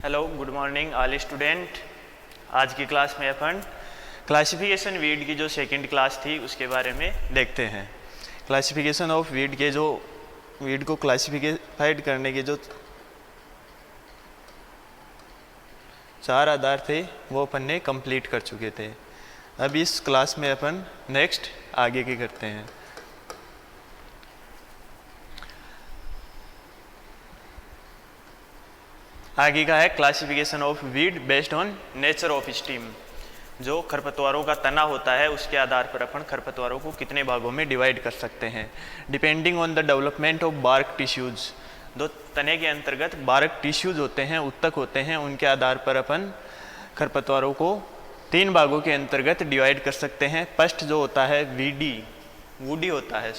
Hello good morning all student. आज की class में अपन क्लासिफिकेशन वीड की जो सेकंड क्लास थी उसके बारे में देखते हैं। क्लासिफिकेशन ऑफ वीड के जो वीड को क्लासिफाइड करने के जो चार आधार थे वो अपन ने कंप्लीट कर चुके थे। अब इस क्लास में अपन नेक्स्ट आगे के करते हैं। आगे का है classification of weed based on nature of steam. जो खरपतवारों का तना होता है उसके आधार पर अपन खरपतवारों को कितने भागों में डिवाइड कर सकते हैं। Depending on the development of bark tissues, जो तने के अंतर्गत बार्क टिश्यूज होते हैं, उत्तक होते हैं, उनके आधार पर अपन खरपतवारों को तीन भागों के अंतर्गत डिवाइड कर सकते हैं। फर्स्ट जो होता है वुडी होता है,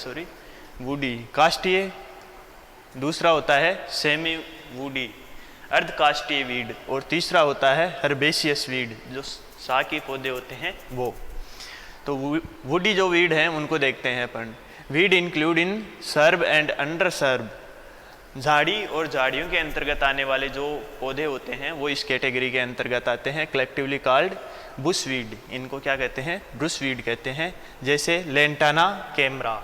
वुडी काष्ठीय। दूसरा होता है सेमी वुडी अर्धकाष्ठीय वीड, और तीसरा होता है हर्बेशियस वीड, जो शाकी पौधे होते हैं वो। तो वुडी जो वीड हैं उनको देखते हैं अपन। Weed include in shrub and under shrub, झाड़ी और झाड़ियों के अंतर्गत आने वाले जो पौधे होते हैं वो इस कैटेगरी के अंतर्गत आते हैं। कलेक्टिवली कॉल्ड बुश वीड, इनको क्या कहते हैं? ब्रुश वीड कहते हैं। जैसे लेंटाना कैमरा,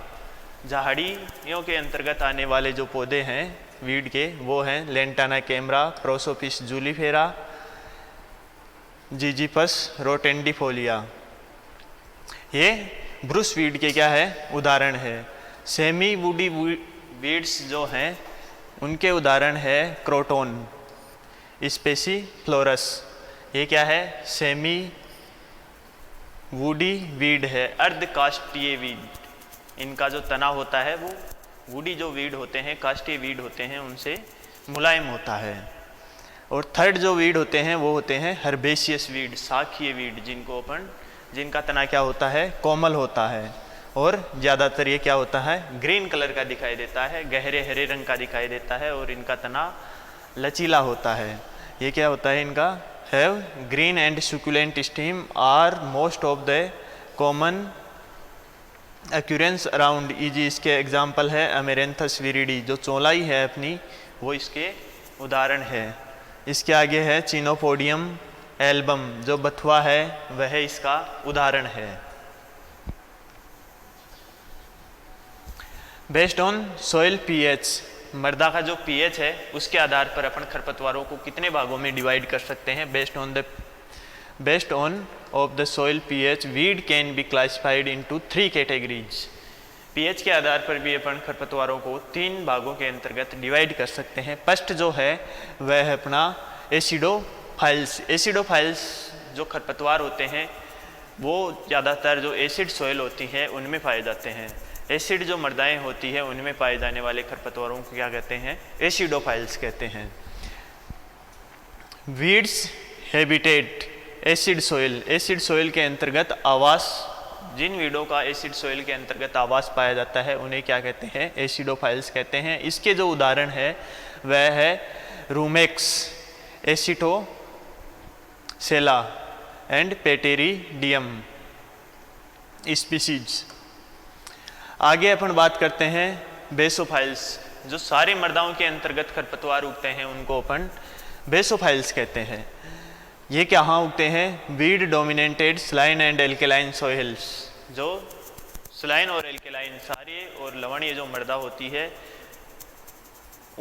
झाड़ियों के अंतर्गत आने वाले जो पौधे हैं वीड के वो हैं लेंटाना कैमरा, प्रोसोपिस जूलीफेरा, जिजिपस रोटेंडिफोलिया। ये ब्रुश वीड के क्या है? उदाहरण है। सेमी वुडी वीड्स जो हैं उनके उदाहरण है क्रोटोन स्पेसिफ्लोरस। ये क्या है? सेमी वुडी वीड है, अर्धकाष्ठीय वीड। इनका जो तना होता है वो वुडी जो वीड होते हैं, काष्ठीय वीड होते हैं, उनसे मुलायम होता है। और थर्ड जो वीड होते हैं वो होते हैं हर्बेशियस वीड, शाखीय वीड, जिनका तना क्या होता है? कोमल होता है, और ज़्यादातर ये क्या होता है? ग्रीन कलर का दिखाई देता है, गहरे हरे रंग का दिखाई देता है, और इनका तना लचीला होता है। ये क्या होता है इनका? Have green and succulent stem are most of the common occurrence around. ईजी इसके एग्जाम्पल है अमेरेंथस विरिडी, जो चौलाई है अपनी वो इसके उदाहरण है। इसके आगे है चिनोपोडियम एल्बम, जो बथुआ है वह इसका उदाहरण है। बेस्ड ऑन सॉइल पीएच, मृदा का जो पीएच है उसके आधार पर अपन खरपतवारों को कितने भागों में डिवाइड कर सकते हैं। Based on of the soil pH, weed can be classified into 3 categories. pH के आधार पर भी अपन खरपतवारों को तीन भागों के अंतर्गत डिवाइड कर सकते हैं। फर्स्ट जो है वह है अपना एसिडोफाइल्स। एसिडोफाइल्स जो खरपतवार होते हैं वो ज़्यादातर जो एसिड सॉइल होती है उनमें पाए जाते हैं। एसिड जो मृदाएँ होती है उनमें पाए जाने वाले खरपतवारों को क्या कहते हैं? एसिडोफाइल्स कहते हैं। वीड्स हैबिटेट एसिड सॉइल के अंतर्गत आवास, जिन वीडों का एसिड सॉइल के अंतर्गत आवास पाया जाता है उन्हें क्या कहते हैं? एसिडोफाइल्स कहते हैं। इसके जो उदाहरण है वह है रूमेक्स, एसिटोसेला एंड पेटेरिडियम स्पीसीज। आगे अपन बात करते हैं बेसोफाइल्स। जो सारी मृदाओं के अंतर्गत खरपतवार उगते हैं उनको अपन बेसोफाइल्स कहते हैं। ये कहाँ उगते हैं? Weed dominated saline and alkaline soils. जो स्लाइन और एल्केलाइन सारी और लवणीय जो मृदा होती है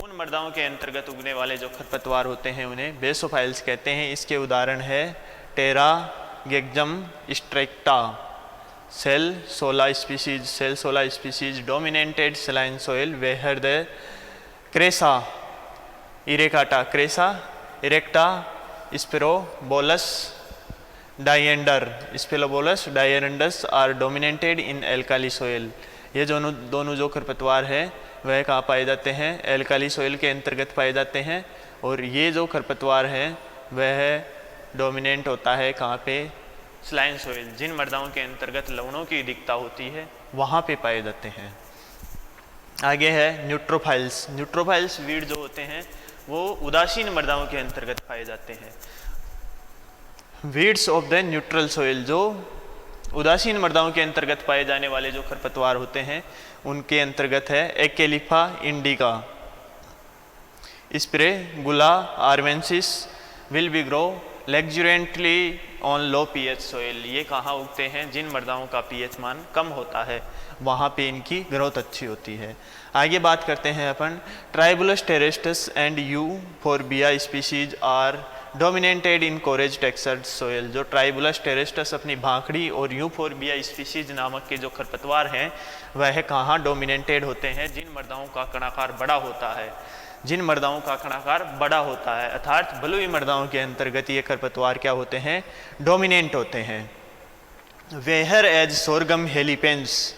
उन मृदाओं के अंतर्गत उगने वाले जो खरपतवार होते हैं उन्हें बेसोफाइल्स कहते हैं। इसके उदाहरण है Taraxacum stricta, Salsola species dominated saline soil where the Cressa erecta Sporobolus diandrus are dominated in alkali soil. ये दोनों जो खरपतवार हैं वह कहाँ पाए जाते हैं? एल्काली सॉइल के अंतर्गत पाए जाते हैं। और ये जो खरपतवार हैं वह डोमिनेंट होता है कहाँ पे? स्लाइन सॉइल, जिन मृदाओं के अंतर्गत लवणों की अधिकता होती है वहाँ पे पाए जाते हैं। आगे है न्यूट्रोफाइल्स वीड जो होते हैं वो उदासीन मृदाओं के अंतर्गत पाए जाते हैं। Weeds of the neutral soil, जो उदासीन मृदाओं के अंतर्गत पाए जाने वाले जो खरपतवार होते हैं उनके अंतर्गत है Acalypha indica, Spergula arvensis, will be grow luxuriantly on low pH soil. ये कहाँ उगते हैं? जिन मृदाओं का पीएच मान कम होता है वहाँ पे इनकी ग्रोथ अच्छी होती है। आगे बात करते हैं अपन, Tribulus terrestris and Euphorbia species are dominated in coarse textured soil. जो ट्राइबुलस टेरेस्टस अपनी भाखड़ी और यूफोर्बिया स्पीशीज नामक के जो खरपतवार हैं वह कहाँ डोमिनेटेड होते हैं? जिन मृदाओं का कणाकार बड़ा होता है, जिन मृदाओं का कणाकार बड़ा होता है, अर्थात बलुई मृदाओं के अंतर्गत ये खरपतवार क्या होते हैं? डोमिनेंट होते हैं। Whereas Sorghum halepense,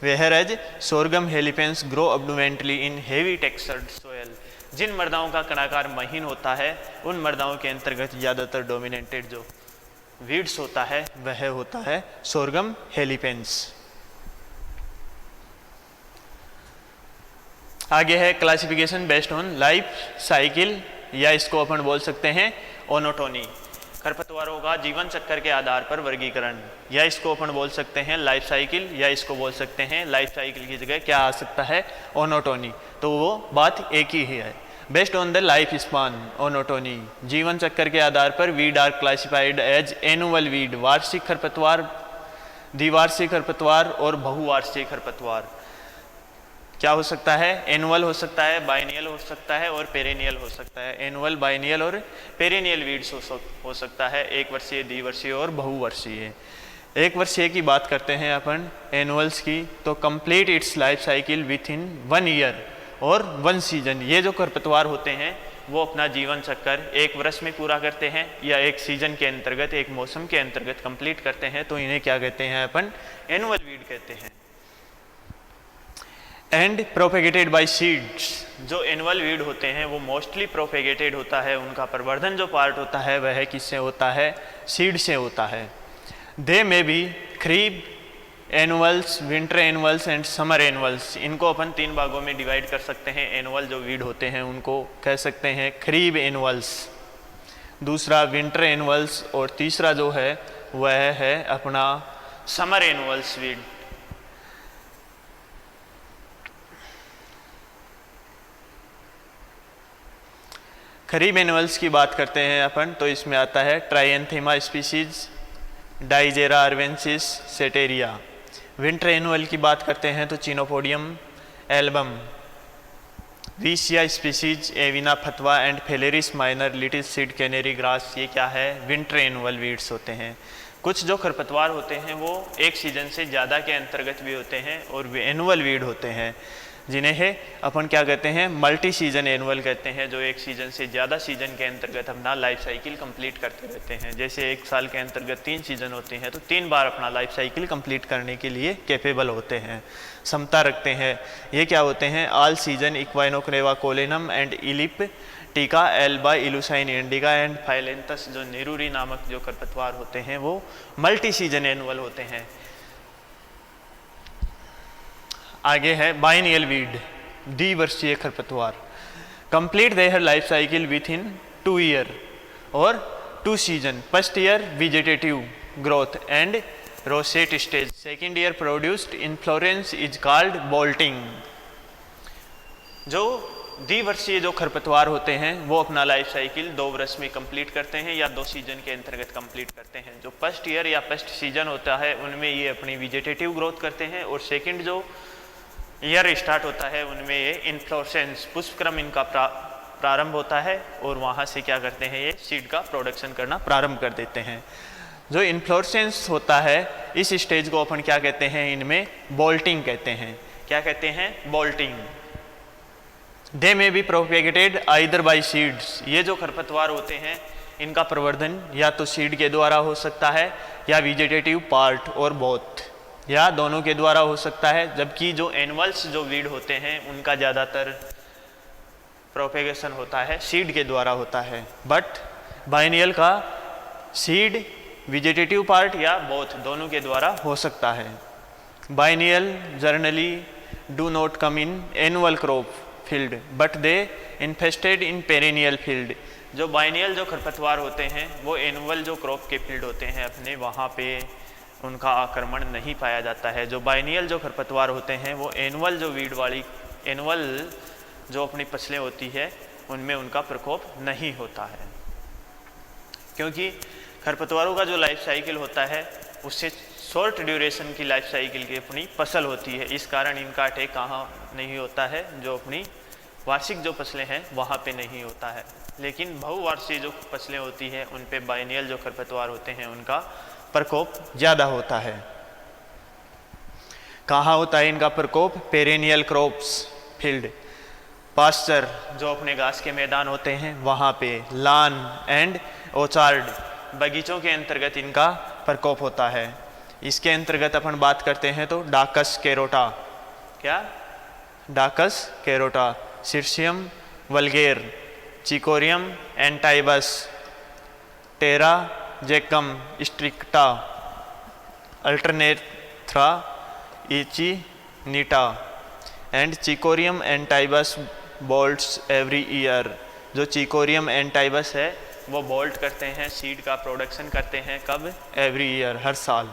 whereas Sorghum halepense grow abundantly in heavy textured soil. जिन मृदाओं का कणाकार महीन होता है उन मृदाओं के अंतर्गत ज़्यादातर डोमिनेटेड जो वीड्स होता है वह होता है सोरगम हेलिपेंस। आगे है classification based on life cycle, या इसको अपन बोल सकते हैं ओनोटोनी। खरपतवारों का जीवन चक्र के आधार पर वर्गीकरण, या इसको अपन बोल सकते हैं लाइफ साइकिल, या इसको बोल सकते हैं लाइफ साइकिल की जगह क्या आ सकता है? ओनोटोनी। तो वो बात एक ही है। Based on the life span ontogeny, जीवन चक्र के आधार पर weed are classified as annual weed, वार्षिक खरपतवार, द्विवार्षिक खरपतवार और बहुवार्षिक खरपतवार। क्या हो सकता है? एनुअल हो सकता है, बाइनियल हो सकता है और पेरेनियल हो सकता है। एनुअल, बाइनियल और पेरेनियल वीड्स हो सकता है, एक वर्षीय, द्विवर्षीय और बहुवर्षीय। एक वर्षीय की बात करते हैं अपन एनुअल्स की, तो complete it's life cycle with in 1 year और 1 सीजन। ये जो खरपतवार होते हैं वो अपना जीवन चक्कर एक वर्ष में पूरा करते हैं या एक सीजन के अंतर्गत, एक मौसम के अंतर्गत कंप्लीट करते हैं, तो इन्हें क्या कहते हैं अपन? एनुअल वीड कहते हैं। एंड प्रोपेगेटेड बाय सीड्स, जो एनुअल वीड होते हैं वो मोस्टली प्रोपेगेटेड होता है, उनका प्रवर्धन जो पार्ट होता है वह किससे होता है? सीड से होता है। दे में बी खरीब annuals, winter annuals and summer annuals. इनको अपन 3 भागों में डिवाइड कर सकते हैं। एनुअल जो वीड होते हैं उनको कह सकते हैं खरीब एनुअल्स, दूसरा विंटर एनुअल्स और तीसरा जो है वह है अपना summer annuals weed. Kharif annuals की बात करते हैं अपन, तो इसमें आता है Trianthema species, Digera arvensis, Setaria. Winter annual की बात करते हैं तो Chenopodium album, Vicia species, Avena fatua and Phalaris minor, little seed canary grass. ये क्या है? विंटर एनुअल वीड्स होते हैं। कुछ जो खरपतवार होते हैं वो एक सीजन से ज़्यादा के अंतर्गत भी होते हैं और वे एनुअल वीड होते हैं, जिन्हें अपन क्या कहते हैं? मल्टी सीजन एनुअल कहते हैं, जो एक सीजन से ज़्यादा सीजन के अंतर्गत अपना लाइफ साइकिल कंप्लीट करते रहते हैं। जैसे एक साल के अंतर्गत 3 सीजन होते हैं तो 3 बार अपना लाइफ साइकिल कंप्लीट करने के लिए कैपेबल होते हैं, क्षमता रखते हैं। ये क्या होते हैं? ऑल सीजन इक्वाइनोक्रेवा कोलेनम एंड इलिप टीका एल्बा इलुसाइन इंडिका एंड फाइलेंथस, जो नेरूरी नामक जो खरपतवार होते हैं वो मल्टी सीजन एनुअल होते हैं। आगे है बाइनियल वीड, द्विवर्षीय खरपतवार। Complete their life cycle with in 2 year और 2 season. First year vegetative growth and rosette stage, second year produced inflorescence is called bolting. जो द्विवर्षीय जो खरपतवार होते हैं वो अपना लाइफ साइकिल 2 वर्ष में कंप्लीट करते हैं या 2 सीजन के अंतर्गत कंप्लीट करते हैं। जो फर्स्ट ईयर या फर्स्ट सीजन होता है उनमें ये अपनी वेजिटेटिव ग्रोथ करते हैं और सेकंड जो ईयर स्टार्ट होता है उनमें ये इन्फ्लोरेसेंस, पुष्पक्रम इनका प्रारंभ होता है और वहाँ से क्या करते हैं? ये सीड का प्रोडक्शन करना प्रारंभ कर देते हैं। जो इन्फ्लोरेसेंस होता है इस स्टेज को अपन क्या कहते हैं? इनमें बोल्टिंग कहते हैं। क्या कहते हैं? Bolting. They may be propagated either by seeds. ये जो खरपतवार होते हैं इनका प्रवर्धन या तो सीड के द्वारा हो सकता है या वेजिटेटिव पार्ट और बोथ, या दोनों के द्वारा हो सकता है। जबकि जो एनुअल्स जो वीड होते हैं उनका ज़्यादातर प्रोपेगेशन होता है सीड के द्वारा होता है, बट बाइनियल का सीड, वेजिटेटिव पार्ट या बोथ दोनों के द्वारा हो सकता है। Biennial generally do not come in annual crop field but they infested in perennial field. जो बाइनियल जो खरपतवार होते हैं वो एनुअल जो क्रॉप के फील्ड होते हैं अपने, वहाँ पे उनका आक्रमण नहीं पाया जाता है। जो बाइनियल जो खरपतवार होते हैं वो एनुअल जो वीड वाली एनुअल जो अपनी फसलें होती है उनमें उनका प्रकोप नहीं होता है। क्योंकि खरपतवारों का जो लाइफ साइकिल होता है उससे शॉर्ट ड्यूरेशन की लाइफ साइकिल की अपनी फसल होती है। इस कारण इनका अटैक कहाँ नहीं होता है, जो अपनी वार्षिक जो फसलें हैं वहाँ पे नहीं होता है। लेकिन बहुवार्षिक जो फसलें होती हैं उन पे बाइनियल जो खरपतवार होते हैं उनका प्रकोप ज़्यादा होता है। कहाँ होता है इनका प्रकोप? पेरेनियल क्रॉप्स फील्ड, पास्चर जो अपने घास के मैदान होते हैं वहाँ पे, लान एंड ओचार्ड बगीचों के अंतर्गत इनका प्रकोप होता है। इसके अंतर्गत अपन बात करते हैं तो डाकस कैरोटा, क्या Daucus carota, Cirsium vulgare, Cichorium intybus, Taraxacum stricta, Alternanthera echinata and Cichorium intybus bolts every year. जो चिकोरियम एंटाइबस है वो बोल्ट करते हैं, सीड का प्रोडक्शन करते हैं, कब? एवरी ईयर, हर साल।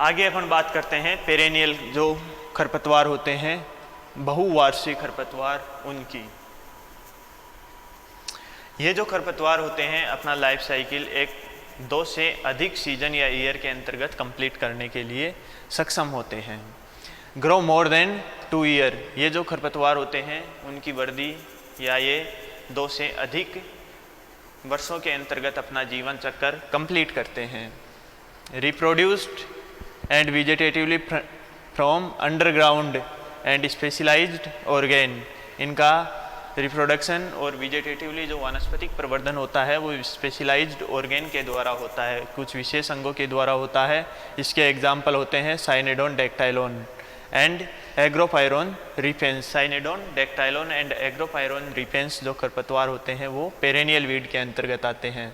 आगे अपन बात करते हैं पेरेनियल जो खरपतवार होते हैं, बहुवार्षिक खरपतवार उनकी। ये जो खरपतवार होते हैं अपना लाइफ साइकिल एक 2 से अधिक सीजन या ईयर के अंतर्गत कंप्लीट करने के लिए सक्षम होते हैं। ग्रो मोर देन 2 ईयर, ये जो खरपतवार होते हैं उनकी वृद्धि या ये 2 से अधिक वर्षों के अंतर्गत अपना जीवन चक्र कंप्लीट करते हैं। Reproduced and vegetatively from underground and specialized organ, इनका रिप्रोडक्शन और वेजिटेटिवली जो वानस्पतिक प्रवर्धन होता है वो स्पेशलाइज्ड ऑर्गेन के द्वारा होता है, कुछ विशेष अंगों के द्वारा होता है। इसके एग्जाम्पल होते हैं साइनेडोन डेक्टाइलोन एंड एग्रोपायरोन रिपेंस। साइनेडोन डेक्टाइलोन एंड एग्रोपायरोन रिपेंस जो खरपतवार होते हैं वो पेरेनियल वीड के अंतर्गत आते हैं।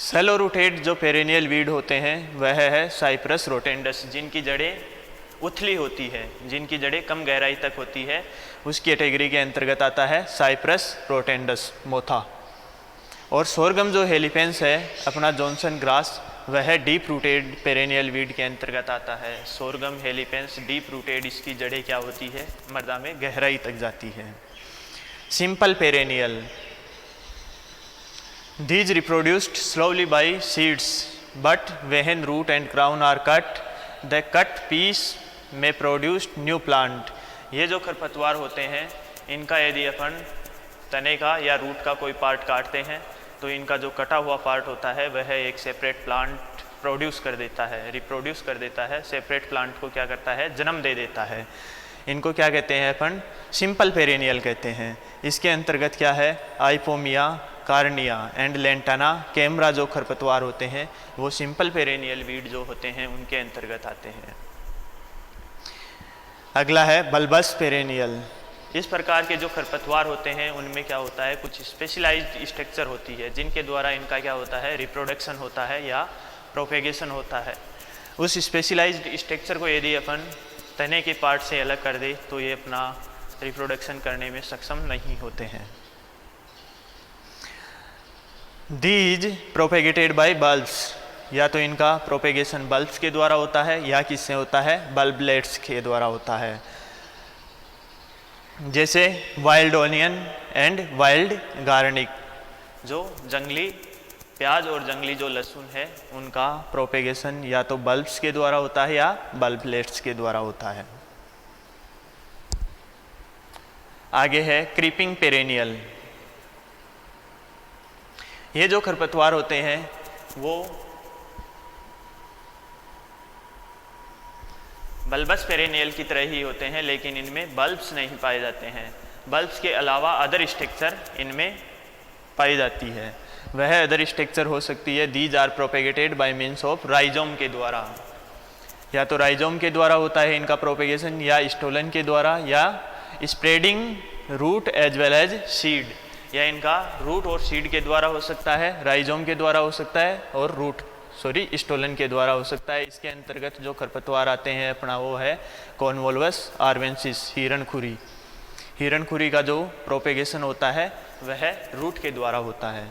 सेलो रूटेड जो पेरेनियल वीड होते हैं वह है साइप्रस रोटेंडस, जिनकी जड़ें उथली होती है, जिनकी जड़ें कम गहराई तक होती है, उस कैटेगरी के अंतर्गत आता है साइप्रस रोटेंडस मोथा। और सोरगम जो हेलिपेंस है अपना जॉनसन ग्रास, वह डीप रूटेड पेरेनियल वीड के अंतर्गत आता है। सोरगम हेलिपेंस डीप रूटेड, इसकी जड़ें क्या होती है? मृदा में गहराई तक जाती है। Simple perennial, these reproduced slowly by seeds, but when root and crown are cut, the cut piece may produce new plant। ये जो खरपतवार होते हैं इनका यदि अपन तने का या रूट का कोई पार्ट काटते हैं तो इनका जो कटा हुआ पार्ट होता है वह एक सेपरेट प्लांट प्रोड्यूस कर देता है, रिप्रोड्यूस कर देता है, सेपरेट प्लांट को क्या करता है? जन्म दे देता है। इनको क्या कहते हैं अपन? सिंपल पेरेनियल कहते हैं। इसके अंतर्गत क्या है? Ipomoea, cornea and lantana camara जो खरपतवार होते हैं वो सिंपल पेरेनियल वीड जो होते हैं उनके अंतर्गत आते हैं। अगला है बल्बस पेरेनियल। इस प्रकार के जो खरपतवार होते हैं उनमें क्या होता है? कुछ स्पेशलाइज्ड स्ट्रक्चर होती है जिनके द्वारा इनका क्या होता है? रिप्रोडक्शन होता है या प्रोपेगेशन होता है। उस स्पेशलाइज्ड स्ट्रक्चर को यदि अपन तने के पार्ट से अलग कर दे तो ये अपना रिप्रोडक्शन करने में सक्षम नहीं होते हैं। दीज प्रोपेगेटेड बाय बल्ब्स, या तो इनका प्रोपेगेशन बल्ब्स के द्वारा होता है या किससे होता है? बल्बलेट्स के द्वारा होता है। जैसे wild onion and wild garlic, जो जंगली प्याज और जंगली जो लहसुन है उनका प्रोपेगेशन या तो बल्ब्स के द्वारा होता है या बल्बलेट्स के द्वारा होता है। आगे है क्रीपिंग पेरेनियल। ये जो खरपतवार होते हैं वो बल्बस पेरेनियल की तरह ही होते हैं, लेकिन इनमें बल्ब्स नहीं पाए जाते हैं। बल्ब्स के अलावा अदर स्ट्रक्चर इनमें पाई जाती है। वह अदर स्ट्रक्चर हो सकती है these are propagated by means of rhizome के द्वारा, या तो राइजोम के द्वारा होता है इनका प्रोपेगेशन या स्टोलन के द्वारा या spreading root as well as seed, या इनका रूट और सीड के द्वारा हो सकता है, राइजोम के द्वारा हो सकता है और स्टोलन के द्वारा हो सकता है। इसके अंतर्गत जो खरपतवार आते हैं अपना वो है कॉनवोल्वस आर्वेंसिस, हिरणखुरी। हिरणखुरी का जो प्रोपेगेशन होता है वह रूट के द्वारा होता है।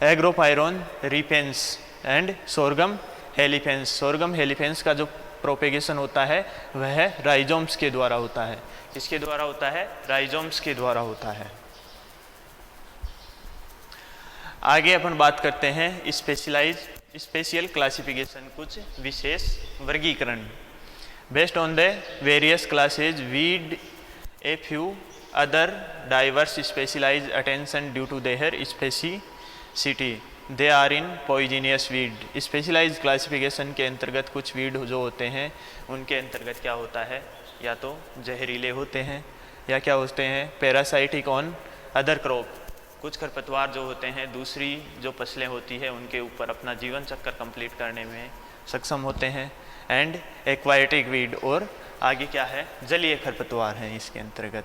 एग्रोपायरोन रिपेंस एंड सोरगम हेलिफेंस। सोरगम हेलिफेंस का जो प्रोपेगेशन होता है वह राइजोम्स के द्वारा होता है। किसके द्वारा होता है? राइजोम्स के द्वारा होता है। आगे अपन बात करते हैं स्पेशियल क्लासिफिकेशन, कुछ विशेष वर्गीकरण। Based on the various classes weed a few other diverse specialise attention due to their specificity they are in poisonous weed. Specialise classification के अंतर्गत कुछ वीड जो होते हैं उनके अंतर्गत क्या होता है, या तो जहरीले होते हैं या क्या होते हैं पैरासाइटिक ऑन अदर क्रॉप। कुछ खरपतवार जो होते हैं दूसरी जो फसलें होती है उनके ऊपर अपना जीवन चक्र कंप्लीट करने में सक्षम होते हैं। एंड एक्वाटिक वीड, और आगे क्या है, जलीय खरपतवार हैं इसके अंतर्गत।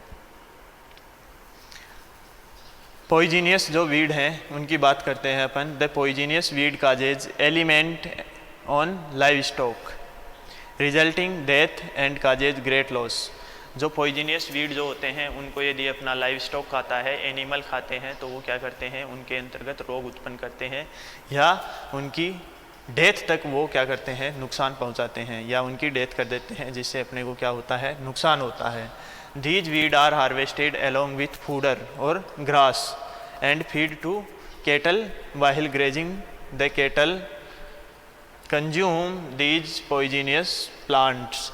पॉइजनियस जो वीड हैं उनकी बात करते हैं अपन। The poisonous weed causes ailment on livestock resulting death and causes great loss. जो पॉइजनियस वीड जो होते हैं उनको यदि अपना लाइव स्टॉक खाता है, एनिमल खाते हैं, तो वो क्या करते हैं, उनके अंतर्गत रोग उत्पन्न करते हैं या उनकी डेथ तक वो क्या करते हैं, नुकसान पहुंचाते हैं या उनकी डेथ कर देते हैं, जिससे अपने को क्या होता है, नुकसान होता है। These weed are harvested along with fodder or grass and feed to cattle while grazing the cattle consume these poisonous plants.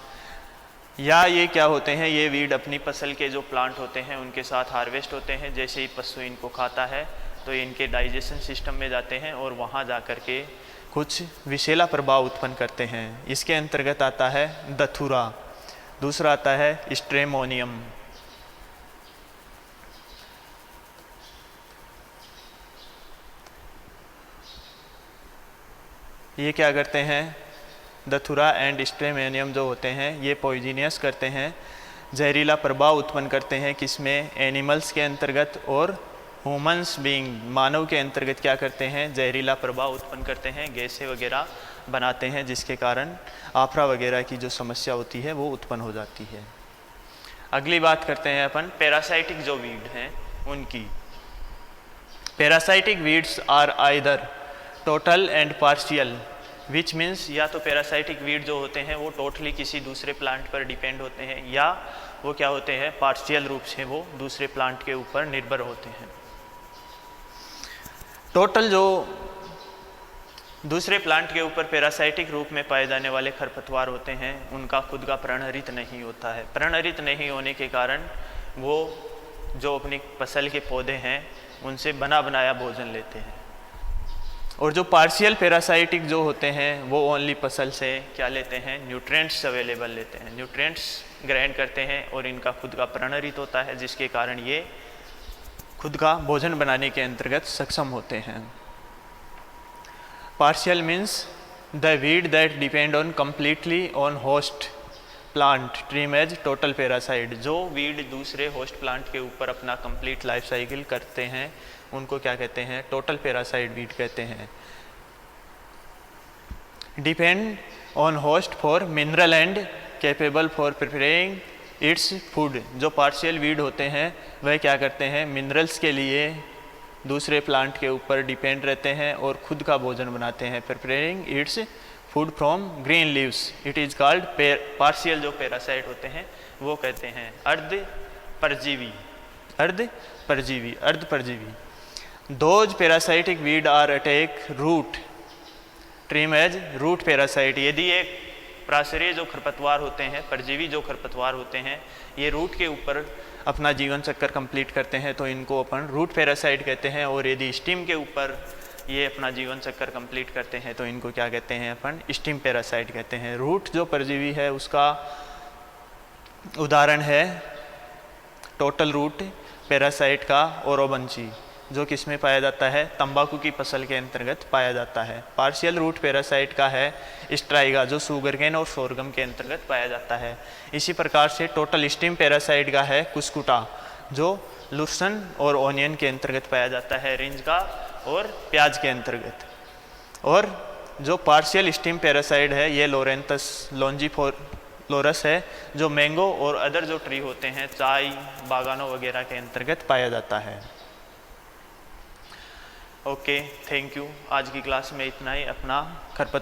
या ये क्या होते हैं, ये वीड अपनी फसल के जो प्लांट होते हैं उनके साथ हार्वेस्ट होते हैं। जैसे ही पशु इनको खाता है तो ये इनके डाइजेशन सिस्टम में जाते हैं और वहाँ जा कर के कुछ विषैला प्रभाव उत्पन्न करते हैं। इसके अंतर्गत आता है दथुरा, दूसरा आता है स्ट्रेमोनियम। ये क्या करते हैं, दथुरा एंड स्ट्रेमोनियम जो होते हैं ये पॉइजनियस करते हैं, जहरीला प्रभाव उत्पन्न करते हैं। किसमें, एनिमल्स के अंतर्गत, और ह्यूमन्स बीइंग मानव के अंतर्गत क्या करते हैं, जहरीला प्रभाव उत्पन्न करते हैं, गैसें वगैरह बनाते हैं, जिसके कारण आफरा वगैरह की जो समस्या होती है वो उत्पन्न हो जाती है। अगली बात करते हैं अपन पैरासाइटिक जो वीड हैं उनकी। Parasitic weeds are either total and partial, which means या तो पैरासाइटिक वीड जो होते हैं वो टोटली किसी दूसरे प्लांट पर डिपेंड होते हैं, या वो क्या होते हैं, पार्शियल रूप से वो दूसरे प्लांट के ऊपर निर्भर होते हैं। टोटल जो दूसरे प्लांट के ऊपर पैरासाइटिक रूप में पाए जाने वाले खरपतवार होते हैं उनका खुद का पर्णहरित नहीं होता है। पर्णहरित नहीं होने के कारण वो जो अपनी फसल के पौधे हैं उनसे बना बनाया भोजन लेते हैं। और जो पार्शियल पैरासाइटिक जो होते हैं वो ओनली फसल से क्या लेते हैं, न्यूट्रिएंट्स अवेलेबल लेते हैं, न्यूट्रिएंट्स ग्रहण करते हैं और इनका खुद का पर्णहरित होता है, जिसके कारण ये खुद का भोजन बनाने के अंतर्गत सक्षम होते हैं। Partial means the weed that depend on completely on host plant ट्रीम एज टोटल पैरासाइट। जो वीड दूसरे होस्ट प्लांट के ऊपर अपना कंप्लीट लाइफ साइकिल करते हैं उनको क्या कहते हैं, टोटल पैरासाइट वीड कहते हैं। Depend on host for mineral and capable for preparing its food. जो पार्शियल वीड होते हैं वह क्या करते हैं, मिनरल्स के लिए दूसरे प्लांट के ऊपर डिपेंड रहते हैं और खुद का भोजन बनाते हैं। Preparing its food from green leaves, it is called partial. जो पैरासाइट होते हैं वो कहते हैं अर्ध परजीवी। Those parasitic weed are attack root trim as root parasite। यदि एक प्रासरीय जो खरपतवार होते हैं, परजीवी जो खरपतवार होते हैं, ये रूट के ऊपर अपना जीवन चक्कर कंप्लीट करते हैं तो इनको अपन रूट पैरासाइट कहते हैं। और यदि स्टीम के ऊपर ये अपना जीवन चक्कर कंप्लीट करते हैं तो इनको क्या कहते हैं, अपन स्टीम पैरासाइट कहते हैं। रूट जो परजीवी है उसका उदाहरण है टोटल रूट पैरासाइट का ओरोबंची, जो किसमें पाया जाता है, तंबाकू की फसल के अंतर्गत पाया जाता है। पार्शियल रूट पैरासाइट का है स्ट्राइगा, जो सुगरकेन और सोरगम के अंतर्गत पाया जाता है। इसी प्रकार से टोटल स्टीम पैरासाइट का है कुस्कुटा, जो लहसुन और ओनियन के अंतर्गत पाया जाता है, रिंज का और प्याज के अंतर्गत। और जो पार्शियल स्टीम पैरासाइट है ये लोरेंथस लॉन्जिफोलोरस है, जो मैंगो और अदर जो ट्री होते हैं, चाय बागानों वगैरह के अंतर्गत पाया जाता है। Okay, thank you. आज की क्लास में इतना ही। अपना खरपतवार